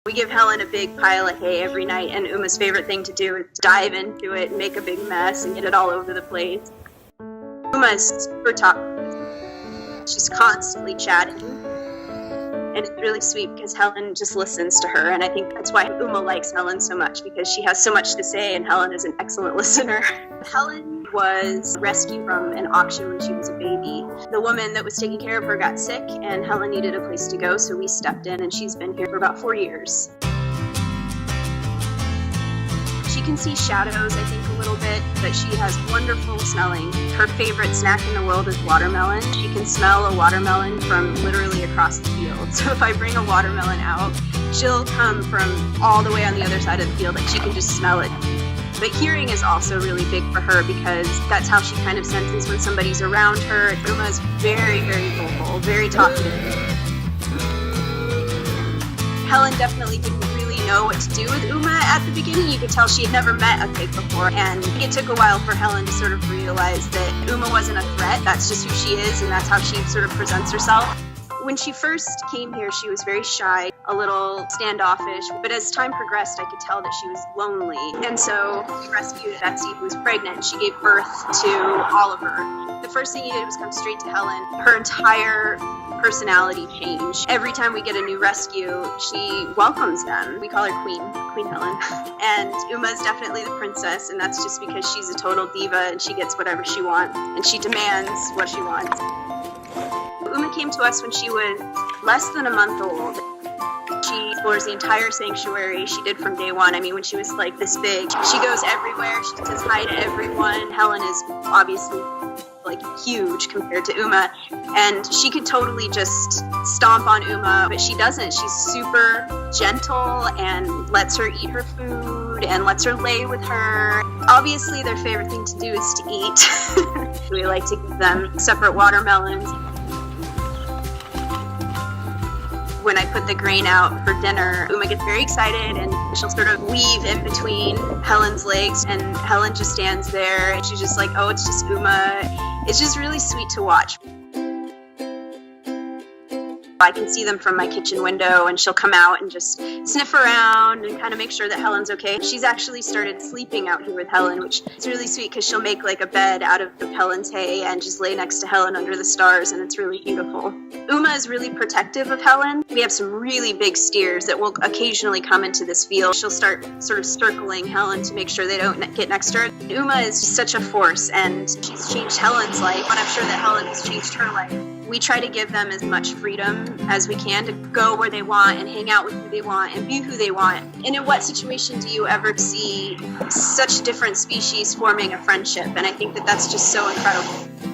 We give Helen a big pile of hay every night, and Uma's favorite thing to do is dive into it and make a big mess and get it all over the place. Uma's super talkative. She's constantly chatting, and it's really sweet because Helen just listens to her, and I think that's why Uma likes Helen so much, because she has so much to say and Helen is an excellent listener. Helen was rescued from an auction when she was a baby. The woman that was taking care of her got sick, and Helen needed a place to go, so we stepped in, and she's been here for about 4 years. She can see shadows, I think, a little bit, but she has wonderful smelling. Her favorite snack in the world is watermelon. She can smell a watermelon from literally across the field. So if I bring a watermelon out, she'll come from all the way on the other side of the field, and she can just smell it. But hearing is also really big for her because that's how she kind of senses when somebody's around her. Uma is very, very vocal, very talkative. Helen definitely didn't really know what to do with Uma at the beginning. You could tell she had never met a pig before, and it took a while for Helen to sort of realize that Uma wasn't a threat. That's just who she is, and that's how she sort of presents herself. When she first came here, she was very shy, a little standoffish, but as time progressed, I could tell that she was lonely. And so we rescued Betsy, who was pregnant. She gave birth to Oliver. The first thing he did was come straight to Helen. Her entire personality changed. Every time we get a new rescue, she welcomes them. We call her Queen Helen. And Uma is definitely the princess, and that's just because she's a total diva and she gets whatever she wants, and she demands what she wants. Uma came to us when she was less than a month old. She explores the entire sanctuary. She did from day one. I mean, when she was like this big, she goes everywhere. She says hi to everyone. Helen is obviously like huge compared to Uma, and she could totally just stomp on Uma, but she doesn't. She's super gentle and lets her eat her food and lets her lay with her. Obviously, their favorite thing to do is to eat. We like to give them separate watermelons. When I put the grain out for dinner, Uma gets very excited and she'll sort of weave in between Helen's legs, and Helen just stands there and she's just like, oh, it's just Uma. It's just really sweet to watch. I can see them from my kitchen window, and she'll come out and just sniff around and kind of make sure that Helen's okay. She's actually started sleeping out here with Helen, which is really sweet because she'll make like a bed out of Helen's hay and just lay next to Helen under the stars, and it's really beautiful. Uma is really protective of Helen. We have some really big steers that will occasionally come into this field. She'll start sort of circling Helen to make sure they don't get next to her. Uma is such a force, and she's changed Helen's life, and I'm sure that Helen has changed her life. We try to give them as much freedom as we can to go where they want and hang out with who they want and be who they want. And in what situation do you ever see such different species forming a friendship? And I think that that's just so incredible.